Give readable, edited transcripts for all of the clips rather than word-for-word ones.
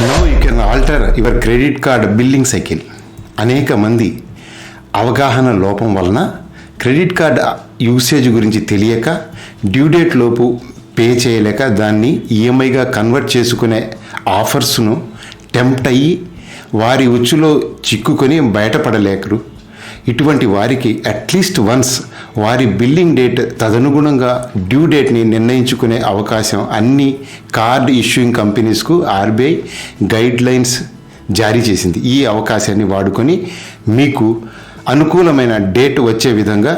Now you can alter your credit card billing cycle. అనేక మంది అవగాహన లోపం వలన క్రెడిట్ కార్డ్ యూసేజ్ గురించి తెలియక డ్యూ డేట్ లోపు పే చేయలేక దాన్ని ఈఎంఐగా కన్వర్ట్ చేసుకునే ఆఫర్స్ను టెంప్ట్ అయ్యి వారి ఉచ్చులో చిక్కుకొని బయటపడలేకరు. ఇటువంటి వారికి అట్లీస్ట్ వన్స్ వారి బిల్లింగ్ డేట్ తదనుగుణంగా డ్యూ డేట్ని నిర్ణయించుకునే అవకాశం అన్ని కార్డ్ ఇష్యూయింగ్ కంపెనీస్కు ఆర్బీఐ గైడ్ లైన్స్ జారీ చేసింది. ఈ అవకాశాన్ని వాడుకొని మీకు అనుకూలమైన డేట్ వచ్చే విధంగా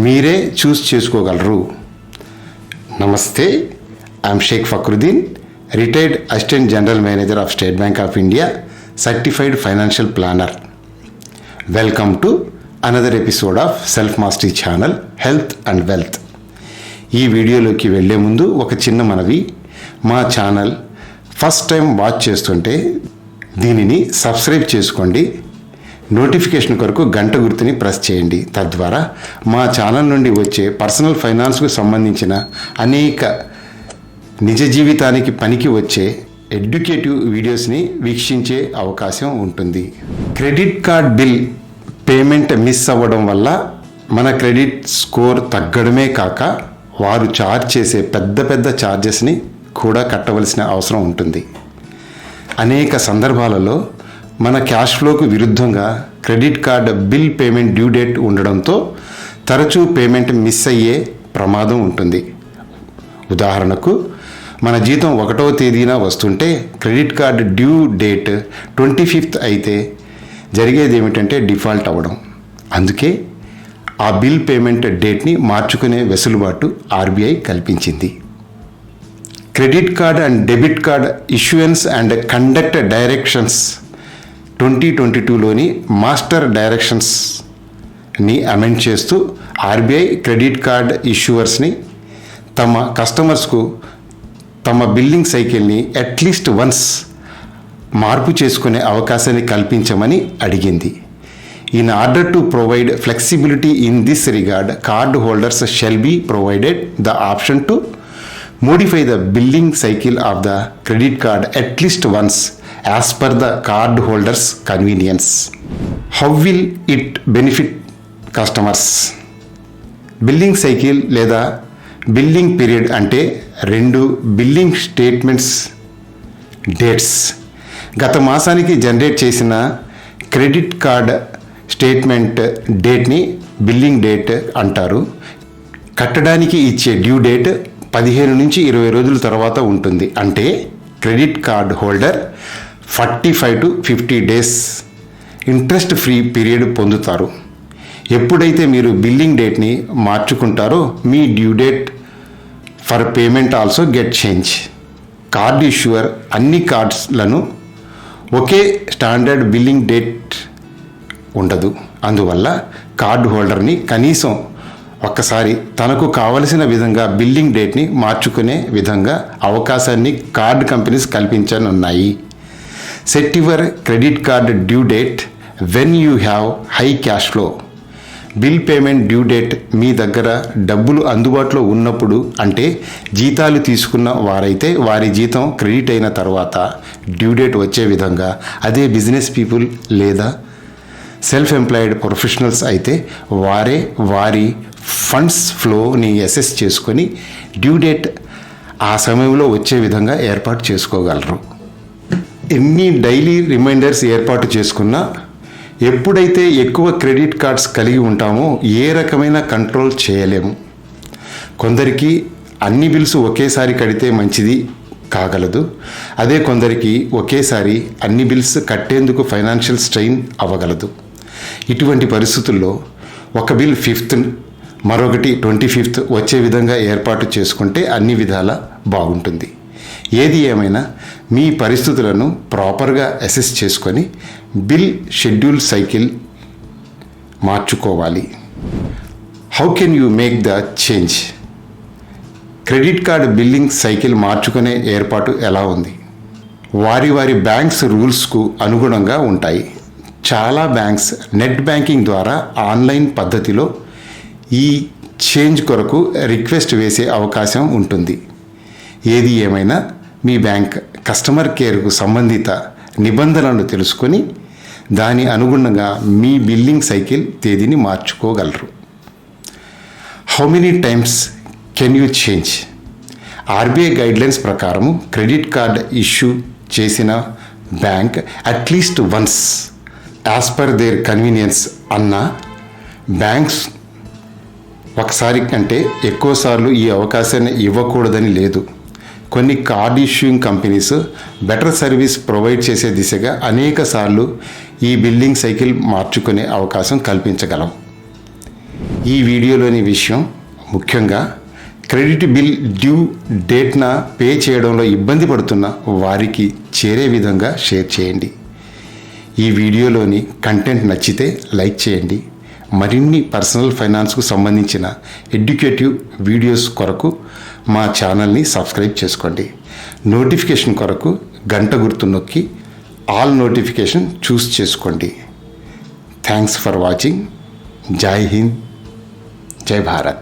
మీరే చూస్ చేసుకోగలరు. నమస్తే, I'm Shaik Fakruddin, retired assistant general manager of State Bank of India, certified financial planner. Welcome to another episode of self mastery channel health and wealth. ఈ వీడియోలోకి వెళ్ళే ముందు ఒక చిన్న మనవి. మా ఛానల్ ఫస్ట్ టైం వాచ్ చేస్తుంటే దీనిని సబ్స్క్రైబ్ చేసుకోండి. నోటిఫికేషన్ కొరకు గంట గుర్తుని ప్రెస్ చేయండి. తద్వారా మా ఛానల్ నుండి వచ్చే పర్సనల్ ఫైనాన్స్కు సంబంధించిన అనేక నిజ జీవితానికి పనికి వచ్చే ఎడ్యుకేటివ్ వీడియోస్ని వీక్షించే అవకాశం ఉంటుంది. Credit card bill payment miss అవ్వడం వల్ల మన క్రెడిట్ స్కోర్ తగ్గడమే కాక వారు ఛార్జ్ చేసే పెద్ద పెద్ద ఛార్జెస్ని కూడా కట్టవలసిన అవసరం ఉంటుంది. అనేక సందర్భాలలో మన క్యాష్ ఫ్లోకు విరుద్ధంగా credit card bill payment due date ఉండడంతో తరచూ పేమెంట్ మిస్ అయ్యే ప్రమాదం ఉంటుంది. ఉదాహరణకు, మన జీతం 1వ తేదీన వస్తుంటే credit card due date 25th అయితే జరిగేది ఏమిటంటే డిఫాల్ట్ అవ్వడం. అందుకే ఆ బిల్ పేమెంట్ డేట్ని మార్చుకునే వెసులుబాటు ఆర్బీఐ కల్పించింది. Credit card and debit card issuance and conduct directions 2022లోని మాస్టర్ డైరెక్షన్స్ని అమెండ్ చేస్తూ ఆర్బీఐ క్రెడిట్ కార్డ్ ఇష్యూవర్స్ని తమ కస్టమర్స్కు తమ బిల్లింగ్ సైకిల్ని అట్లీస్ట్ వన్స్ మార్పు చేసుకునే అవకాశాన్ని కల్పించమని అడిగింది. In order to provide flexibility in this regard, card holders shall be provided the option to modify the billing cycle of the credit card at least once as per the card holders convenience. How will it benefit customers? Billing cycle లేదా billing period అంటే 2 billing statements dates. గత మాసానికి generate చేసిన credit card statement డేట్ని billing date అంటారు. కట్టడానికి ఇచ్చే due date 15 నుంచి 20 రోజుల తర్వాత ఉంటుంది. అంటే credit card holder 45 to 50 days interest free period పొందుతారు. ఎప్పుడైతే మీరు బిల్లింగ్ డేట్ని మార్చుకుంటారో మీ due date for payment also get change. Card issuer అన్ని కార్డ్స్లను ఒకే స్టాండర్డ్ బిల్లింగ్ డేట్ ఉండదు. అందువల్ల కార్డ్ హోల్డర్ని కనీసం ఒక్కసారి తనకు కావలసిన విధంగా బిల్లింగ్ డేట్ని మార్చుకునే విధంగా అవకాశాన్ని కార్డ్ కంపెనీస్ కల్పించనున్నాయి. Set your credit card due date when you have high cash flow. Bill payment due date మీ దగ్గర డబ్బులు అందుబాటులో ఉన్నప్పుడు, అంటే జీతాలు తీసుకున్న వారైతే వారి జీతం క్రెడిట్ అయిన తర్వాత డ్యూ డేట్ వచ్చే విధంగా, అదే బిజినెస్ పీపుల్ లేదా సెల్ఫ్ ఎంప్లాయిడ్ ప్రొఫెషనల్స్ అయితే వారే వారి ఫండ్స్ ఫ్లోని అసెస్ చేసుకొని డ్యూ డేట్ ఆ సమయంలో వచ్చే విధంగా ఏర్పాటు చేసుకోగలరు. ఎన్ని డైలీ రిమైండర్స్ ఏర్పాటు చేసుకున్నా ఎప్పుడైతే ఎక్కువ క్రెడిట్ కార్డ్స్ కలిగి ఉంటామో ఏ రకమైన కంట్రోల్ చేయలేము. కొందరికి అన్ని బిల్స్ ఒకేసారి కడితే మంచిది కాగలదు. అదే కొందరికి ఒకేసారి అన్ని బిల్స్ కట్టేందుకు ఫైనాన్షియల్ స్ట్రెయిన్ అవ్వగలదు. ఇటువంటి పరిస్థితుల్లో ఒక బిల్ 5th, మరొకటి 25th వచ్చే విధంగా ఏర్పాటు చేసుకుంటే అన్ని విధాలా బాగుంటుంది. ఏది ఏమైనా మీ పరిస్థితులను ప్రాపర్గా అసెస్ చేసుకొని బిల్ షెడ్యూల్ సైకిల్ మార్చుకోవాలి. How can you make the change? Credit card billing cycle మార్చుకునే ఏర్పాటు ఎలా ఉంది? వారి వారి బ్యాంక్స్ రూల్స్కు అనుగుణంగా ఉంటాయి. చాలా బ్యాంక్స్ నెట్ బ్యాంకింగ్ ద్వారా ఆన్లైన్ పద్ధతిలో ఈ చేంజ్ కొరకు రిక్వెస్ట్ వేసే అవకాశం ఉంటుంది. ఏది ఏమైనా మీ బ్యాంక్ కస్టమర్ కేర్కు సంబంధిత నిబంధనలను తెలుసుకొని దాని అనుగుణంగా మీ బిల్లింగ్ సైకిల్ తేదీని మార్చుకోగలరు. How many times can you change? RBI guidelines ప్రకారము క్రెడిట్ కార్డ్ ఇష్యూ చేసిన bank at least once as per their convenience అన్న బ్యాంక్స్ ఒకసారి కంటే ఎక్కువసార్లు ఈ అవకాశాన్ని ఇవ్వకూడదని లేదు. కొన్ని card issuing companies better service provide చేసే దిశగా అనేక సార్లు ఈ బిల్లింగ్ సైకిల్ మార్చుకునే అవకాశం కల్పించగలం. ఈ వీడియోలోని విషయం ముఖ్యంగా క్రెడిట్ బిల్ డ్యూ డేట్న పే చేయడంలో ఇబ్బంది పడుతున్న వారికి చేరే విధంగా షేర్ చేయండి. ఈ వీడియోలోని కంటెంట్ నచ్చితే లైక్ చేయండి. మరిన్ని పర్సనల్ ఫైనాన్స్కు సంబంధించిన ఎడ్యుకేటివ్ వీడియోస్ కొరకు మా ఛానల్ని సబ్స్క్రైబ్ చేసుకోండి. నోటిఫికేషన్ కొరకు గంట గుర్తు నొక్కి ఆల్ నోటిఫికేషన్ చూస్ చేసుకోండి. Thanks for watching. జై హింద్, జై భారత్.